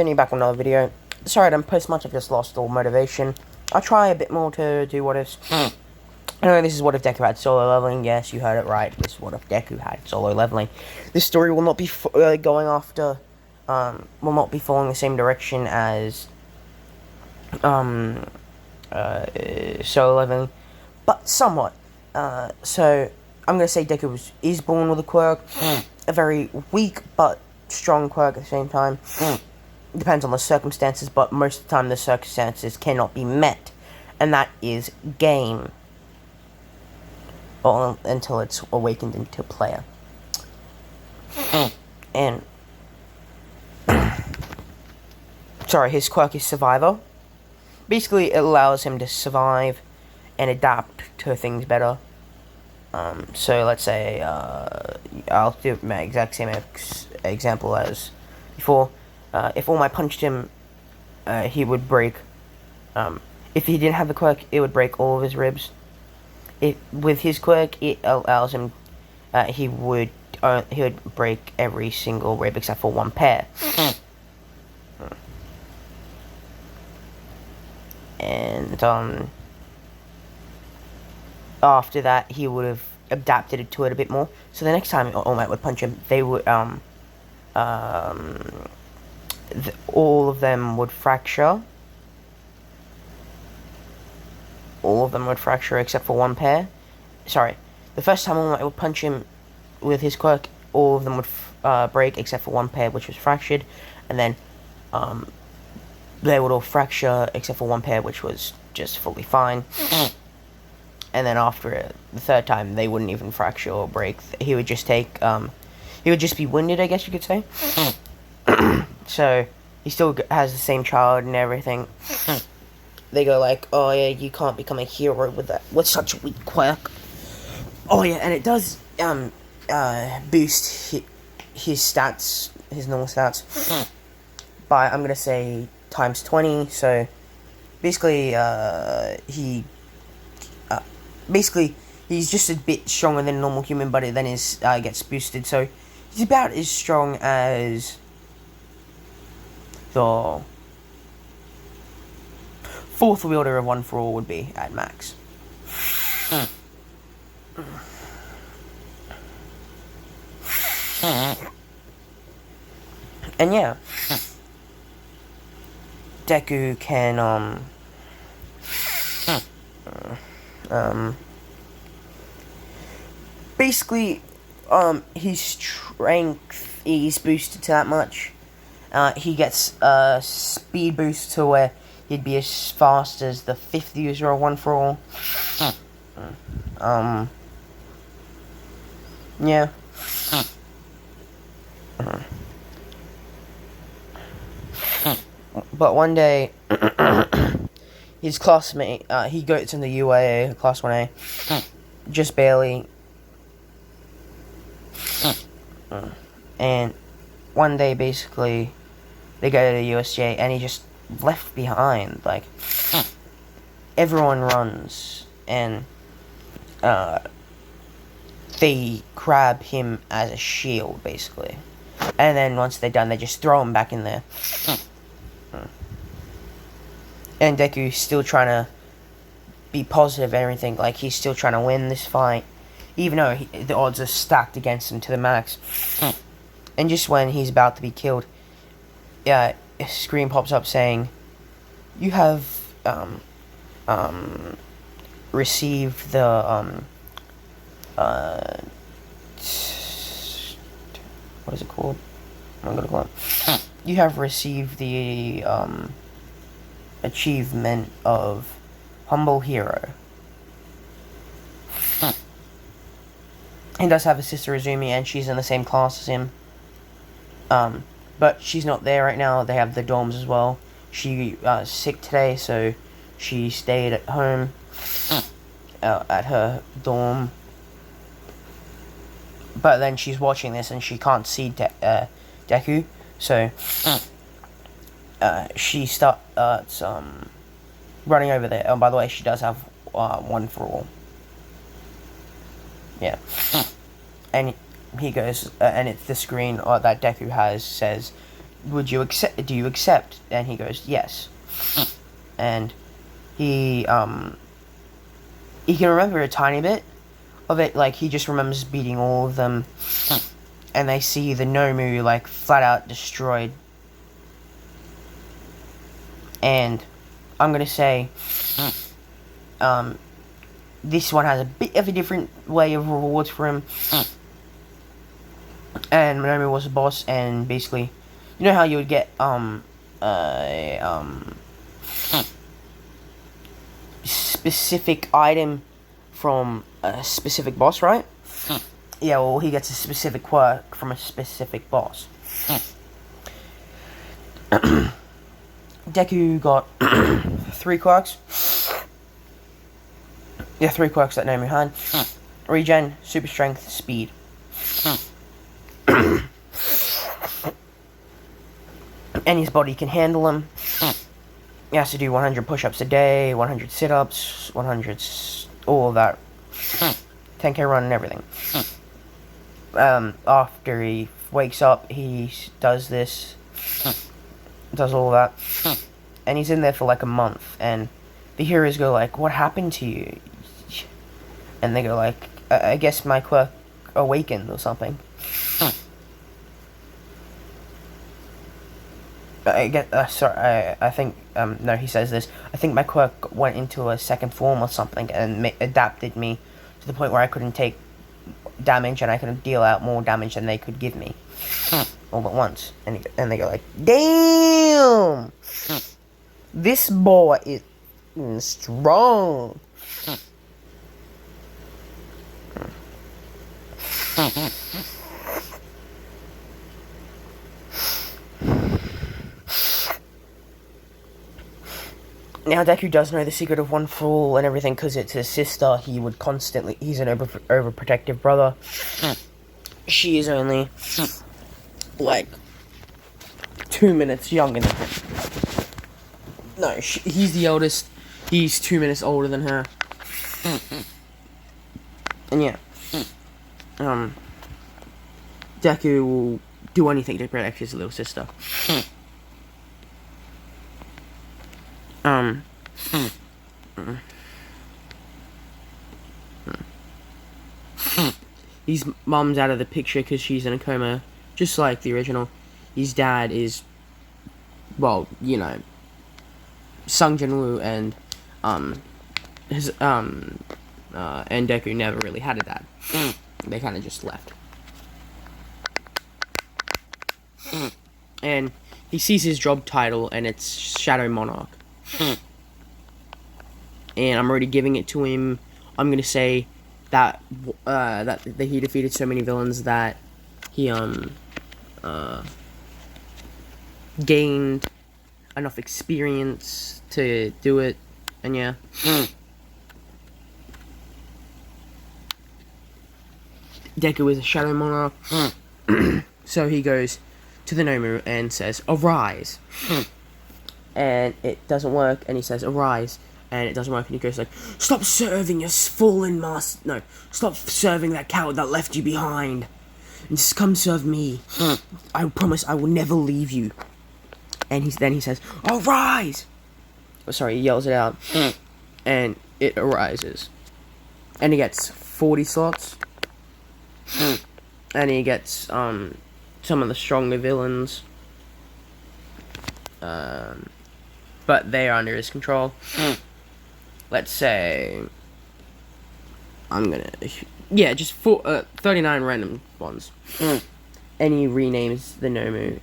Finny back with another video. Sorry I don't post much, I've just lost all motivation. I'll try a bit more to do what if. Anyway, this is what if Deku had solo leveling. Yes, you heard it right. This is what if Deku had solo leveling. This story will not be going after, will not be following the same direction as, solo leveling, but somewhat. So, I'm gonna say Deku is born with a quirk. A very weak but strong quirk at the same time. Depends on the circumstances, but most of the time the circumstances cannot be met, and that is game. Or until it's awakened into player. And sorry, his quirk is survivor. Basically, it allows him to survive and adapt to things better. So let's say I'll do my exact same example as before. If All Might punched him, he would break. If he didn't have the quirk, it would break all of his ribs. With his quirk, it allows him. He would break every single rib except for one pair. And after that, he would have adapted to it a bit more. So the next time All Might would punch him, they would all of them would fracture. All of them would fracture except for one pair. Sorry, the first time All Might would punch him with his quirk, all of them would break except for one pair, which was fractured, and then they would all fracture except for one pair, which was just fully fine. And then after the third time, they wouldn't even fracture or break. He would just take, he would just be wounded, I guess you could say. So he still has the same child and everything. They go like, oh yeah, you can't become a hero with such a weak quirk. Oh yeah, and it does boost his stats, his normal stats, by, I'm gonna say, times 20. So basically, he's just a bit stronger than a normal human, but it then gets boosted. So he's about as strong as the fourth wielder of One For All would be at max. And yeah, Deku can basically his strength is boosted to that much. He gets a speed boost to where he'd be as fast as the 5th user of One For All. Yeah. But one day, his classmate, he goes in the UAA, Class 1A, just barely. And one day, basically, they go to the USJ, and he just left behind. Like, everyone runs, and they grab him as a shield, basically. And then once they're done, they just throw him back in there. And Deku's still trying to be positive and everything. Like, he's still trying to win this fight, even though the odds are stacked against him to the max. And just when he's about to be killed, a screen pops up saying, you have received the what is it called? I'm gonna call it. You have received the achievement of Humble Hero. He does have a sister Izumi, and she's in the same class as him. But she's not there right now. They have the dorms as well. She sick today, so she stayed at home at her dorm. But then she's watching this and she can't see Deku, so she starts running over there. Oh, by the way, she does have One For All. Yeah. And he goes, and it's the screen that Deku has says, would you accept? Do you accept? And he goes, yes. And he can remember a tiny bit of it. Like, he just remembers beating all of them, and they see the Nomu like flat out destroyed. And I'm gonna say, this one has a bit of a different way of rewards for him. And Monomi was a boss, and basically, you know how you would get specific item from a specific boss, right? Yeah, well, he gets a specific quirk from a specific boss. Deku got 3 quirks. Yeah, 3 quirks that Nomu had. Regen, super strength, speed. And his body can handle them. He has to do 100 push-ups a day, 100 sit-ups, 100... all of that. 10k run and everything. After he wakes up, he does this. Does all that. And he's in there for like a month. And the heroes go like, what happened to you? And they go like, I guess my quirk awakened or something. I think, no, he says this. I think my quirk went into a second form or something and adapted me to the point where I couldn't take damage and I couldn't deal out more damage than they could give me. All at once. And they go like, damn! This boy is strong. Now, Deku does know the secret of One for All and everything because it's his sister. He would constantly... He's an overprotective brother. She is only, like, 2 minutes younger than him. No, he's the eldest. He's 2 minutes older than her. And yeah. Deku will do anything to protect his little sister. His mum's out of the picture because she's in a coma, just like the original. His dad is, well, you know, Sung Jin-woo, and and Deku never really had a dad. They kind of just left. And he sees his job title, and it's Shadow Monarch. And I'm already giving it to him. I'm gonna say that that he defeated so many villains that he gained enough experience to do it, and yeah. Deku is a Shadow Monarch. So he goes to the Nomu and says, "Arise." And it doesn't work, and he says, "Arise." And it doesn't work, and he goes like, "Stop serving your fallen master. No, stop serving that coward that left you behind. And just come serve me. I promise I will never leave you." And then he says, "Arise!" Oh, sorry, he yells it out. And it arises. And he gets 40 slots. And he gets some of the stronger villains. But they are under his control. Let's say just 39 random ones. And he renames the Nomu.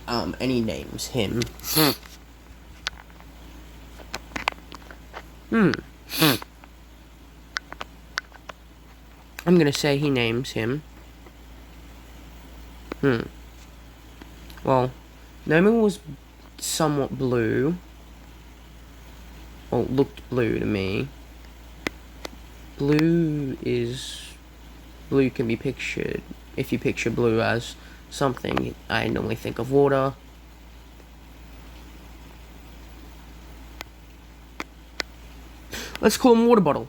And he names him. I'm gonna say he names him. Well, Nomu was somewhat blue. Well, looked blue to me. Blue can be pictured, if you picture blue as something, I normally think of water. Let's call him Water Bottle.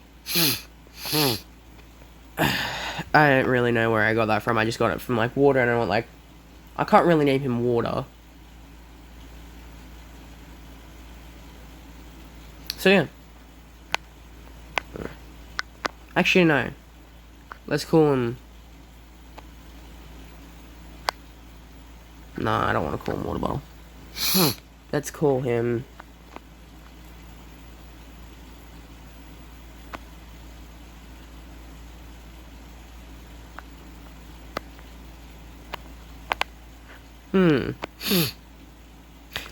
I don't really know where I got that from. I just got it from, like, water, and I went like, I can't really name him Water. So yeah. Actually, no. Let's call him... No, I don't want to call him Water Bottle. Let's call him...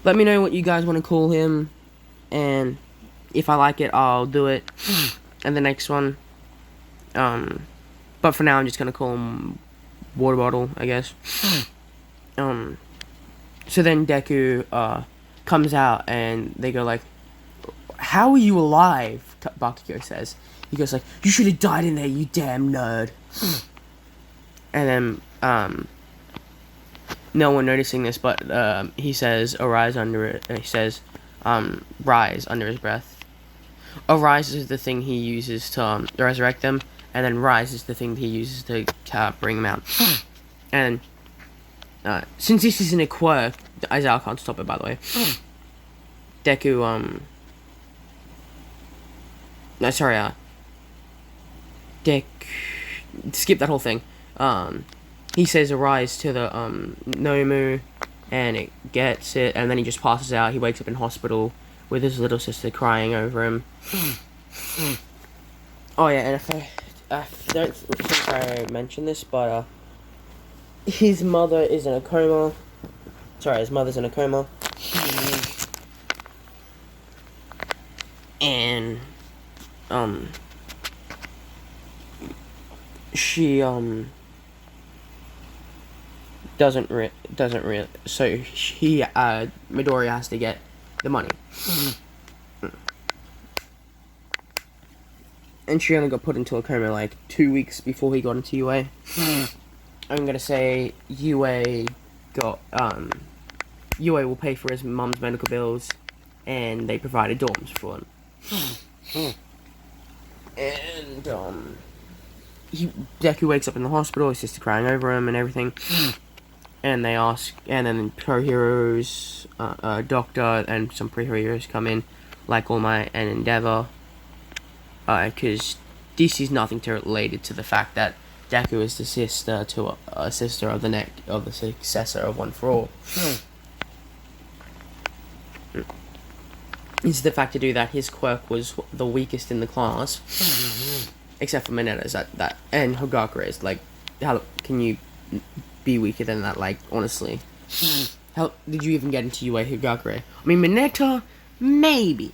Let me know what you guys want to call him, and if I like it, I'll do it. And the next one, but for now, I'm just gonna call him Water Bottle, I guess. So then Deku comes out, and they go like, "How are you alive?" Bakugo says. He goes like, "You should have died in there, you damn nerd." And then no one noticing this, but he says, "Arise" under it. He says, "Rise" under his breath. Arise is the thing he uses to resurrect them, and then rise is the thing he uses to bring them out. And since this isn't a quirk, Isaiah can't stop it, by the way. Deku, no, sorry, skip that whole thing. He says arise to the Nomu, and it gets it, and then he just passes out. He wakes up in hospital with his little sister crying over him. Oh yeah, and if I don't think I mentioned this, but his mother is in a coma. Sorry, his mother's in a coma. And she doesn't so he Midoriya has to get the money. And she only got put into a coma like 2 weeks before he got into UA. I'm gonna say UA got UA will pay for his mum's medical bills, and they provided dorms for him. And Deku wakes up in the hospital, his sister crying over him and everything. And they ask, and then Pro Heroes, Doctor, and some Pre Heroes come in, like All Might and Endeavor, because this is nothing related to the fact that Deku is the sister to a sister of the successor of One for All. It's the fact to do that his quirk was the weakest in the class, except for Minetta's that and Hogakure's. Like, how can you be weaker than that? Like, honestly, how did you even get into UA Higakure? I mean, Mineta, maybe.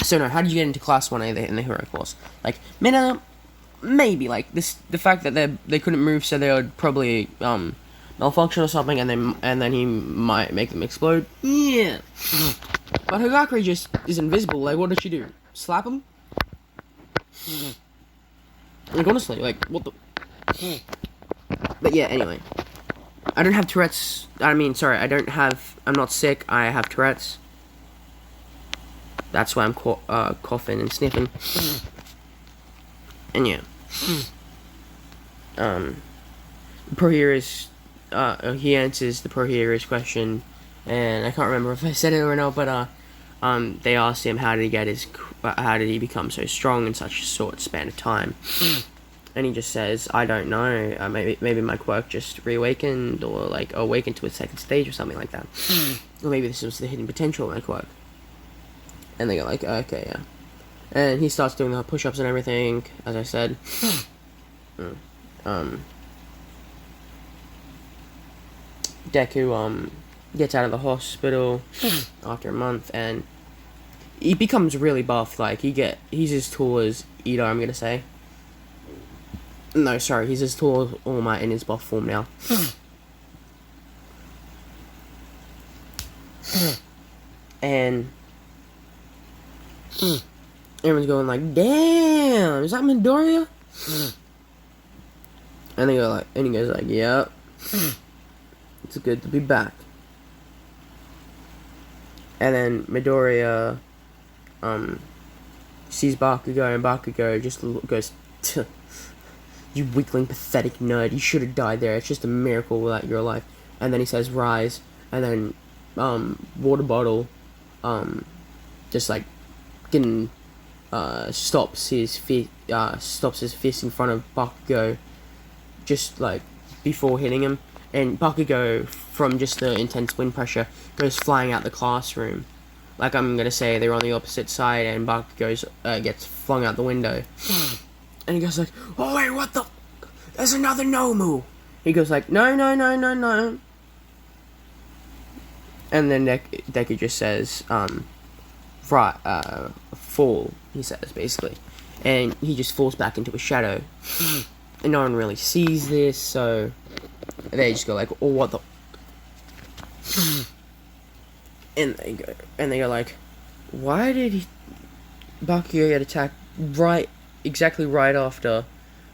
So no, how did you get into Class 1A in the Hero course? Like, Mineta, maybe. Like, the fact that they couldn't move, so they would probably malfunction or something, and then he might make them explode. Yeah. But Higakure just is invisible. Like, what did she do? Slap him? Like, honestly, like, what the... But yeah, anyway. I don't have Tourette's. I'm not sick. I have Tourette's. That's why I'm coughing and sniffing. And yeah. Pro Heroes, he answers the Pro Heroes question, and I can't remember if I said it or not, but they asked him how did he become so strong in such a short span of time, and he just says, I don't know, maybe my quirk just reawakened, or like awakened to a second stage or something like that, or maybe this was the hidden potential of my quirk. And they go like, okay, yeah, and he starts doing the push-ups and everything, as I said. Deku gets out of the hospital after a month, and he becomes really buff. Like, he's as tall as Ito, I'm gonna say. No, sorry, he's as tall as All Might in his buff form now. And everyone's going like, damn, is that Midoriya? And he goes like, yep. It's good to be back. And then Midoriya sees Bakugo, and Bakugo just goes "You weakling, pathetic nerd. You should have died there. It's just a miracle that you're alive." And then he says, "Rise." And then, water bottle, just like getting, stops his fist in front of Bakugo, just like before hitting him. And Bakugo, from just the intense wind pressure, goes flying out the classroom. Like, I'm gonna say they're on the opposite side, and Bakugo gets flung out the window. And he goes like, "Oh wait, what the? There's another Nomu." He goes like, "No, no, no, no, no." And then Deku just says, fall, he says, basically. And he just falls back into a shadow. And no one really sees this, so they just go like, "Oh, what the?" And they go like, "Why did Bakugo get attacked exactly right after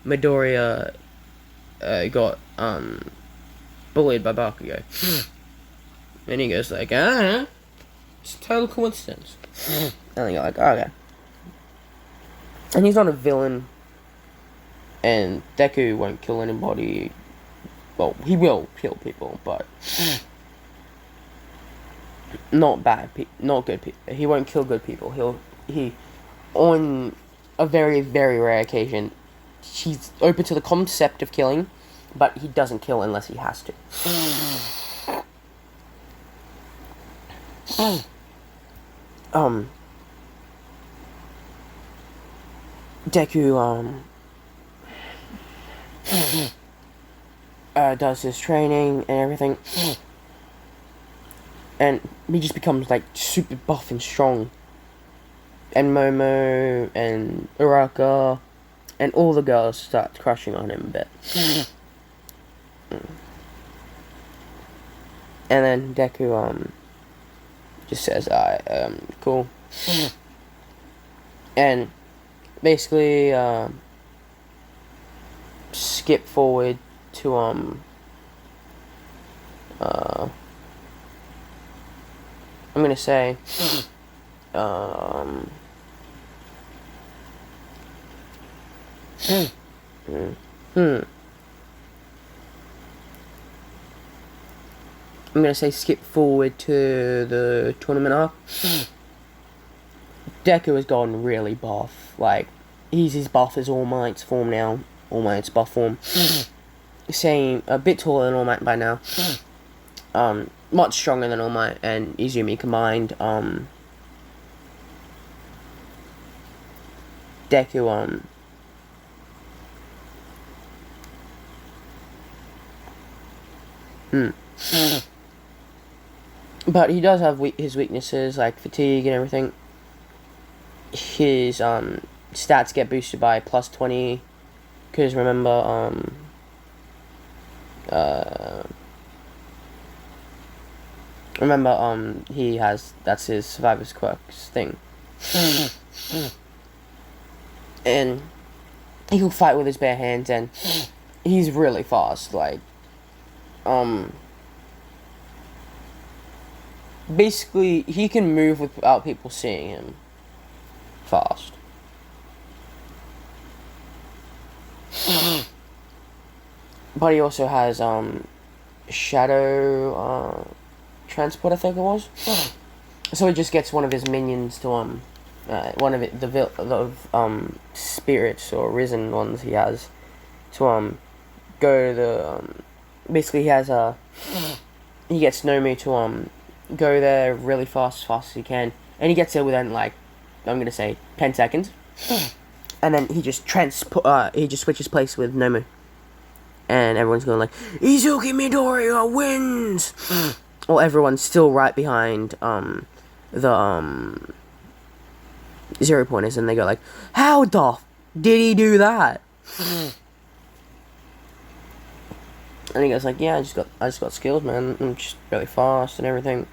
Midoriya got bullied by Bakugo?" And he goes like, "Ah, it's a total coincidence." And they go like, "Oh, okay." And he's not a villain, and Deku won't kill anybody. Well, he will kill people, but not not good people. He won't kill good people. He on a very, very rare occasion, he's open to the concept of killing, but he doesn't kill unless he has to. Deku does his training and everything, and he just becomes like super buff and strong. And Momo and Uraka and all the girls start crushing on him a bit. And then Deku just says, cool. And basically skip forward to I'm gonna say I'm gonna say skip forward to the tournament arc. Deku has gone really buff. Like, he's as buff as All Might's form now. All Might's buff form. Saying a bit taller than All Might by now. Much stronger than All Might and Izumi combined. Deku, But he does have his weaknesses, like fatigue and everything. His stats get boosted by plus 20, because remember he has, that's his survivor's quirks thing. And he can fight with his bare hands, and he's really fast. Like, basically, he can move without people seeing him fast. But he also has shadow transport, I think it was. So he just gets one of his minions to one of the spirits or risen ones he has to go to the basically he gets Nomu to go there really fast as he can, and he gets there within, like, I'm gonna say 10 seconds. And then he just switches place with Nomu, and everyone's going like, "Izuki Midoriya wins!" Well, everyone's still right behind the 0 pointers, and they go like, "How the did he do that?" And he goes like, "Yeah, I just got skills, man. I'm just really fast and everything."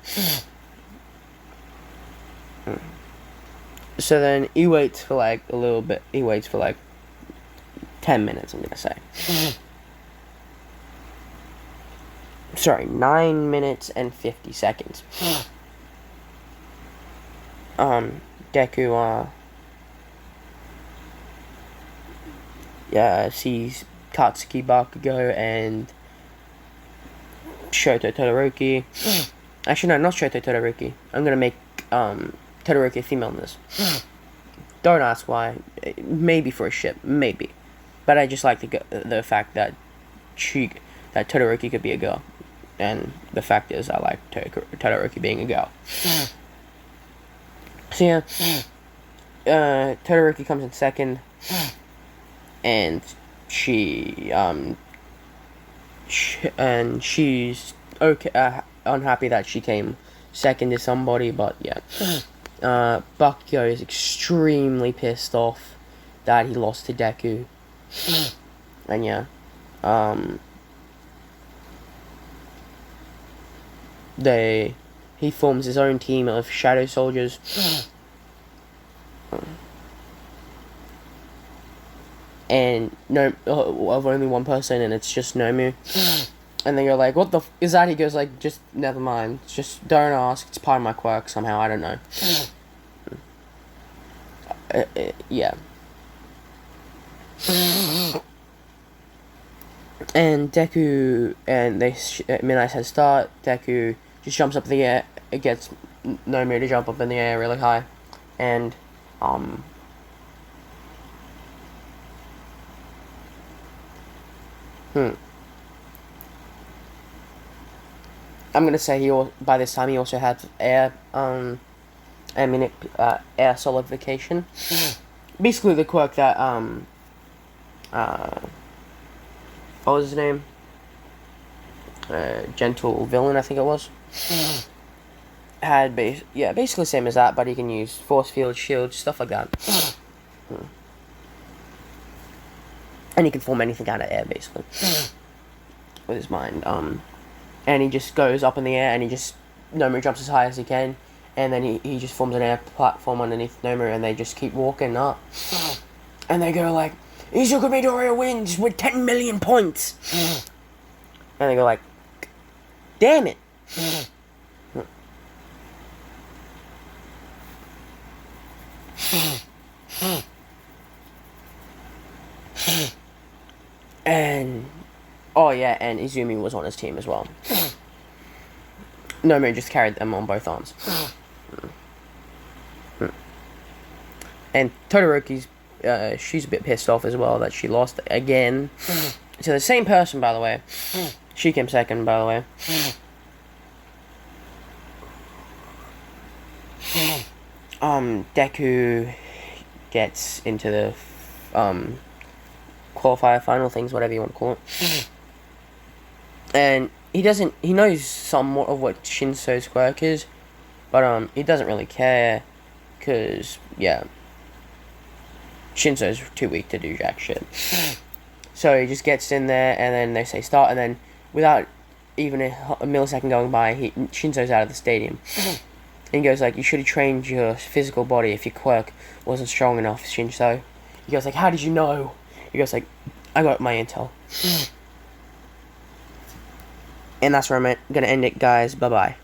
So then he waits for like a little bit. He waits for like 10 minutes, I'm gonna say. Sorry, 9 minutes and 50 seconds. Deku sees Katsuki Bakugo and Shoto Todoroki. Actually, no, not Shoto Todoroki. I'm gonna make Todoroki a female in this. Don't ask why. Maybe for a ship, maybe. But I just like the fact that Todoroki could be a girl, and the fact is I like Todoroki being a girl. So yeah, Todoroki comes in second, and she's okay, unhappy that she came second to somebody, but yeah. Bakugo is extremely pissed off that he lost to Deku, and yeah, he forms his own team of shadow soldiers. And no, of only one person, and it's just Nomu. And they go like, "What the is that?" He goes like, "Just never mind. Just don't ask. It's part of my quirk somehow. I don't know." Yeah. And Deku and Midnight's head start. Deku just jumps up in the air. It gets Nomu to jump up in the air really high, and I'm gonna say by this time he also had air solidification. Basically the quirk that what was his name? Gentle Villain, I think it was. Had basically same as that, but he can use force field, shield, stuff like that. And he can form anything out of air, basically, with his mind. And he just goes up in the air, and Nomu jumps as high as he can, and then he just forms an air platform underneath Nomu, and they just keep walking up. And they go like, Izuku Midoriya wins with 10 million points! And they go like, damn it! And oh yeah, and Izumi was on his team as well. Nomu just carried them on both arms. And Todoroki's she's a bit pissed off as well that she lost again to the same person, by the way. She came second, by the way. Deku gets into the qualifier final things, whatever you want to call it. And he knows somewhat of what Shinso's quirk is, but he doesn't really care, cause yeah, Shinso's too weak to do jack shit. So he just gets in there, and then they say start, and then without even a millisecond going by, Shinso's out of the stadium. And he goes like, you should have trained your physical body if your quirk wasn't strong enough, Shinso. He goes like, how did you know? He goes like, I got my intel. And that's where I'm gonna end it, guys. Bye-bye.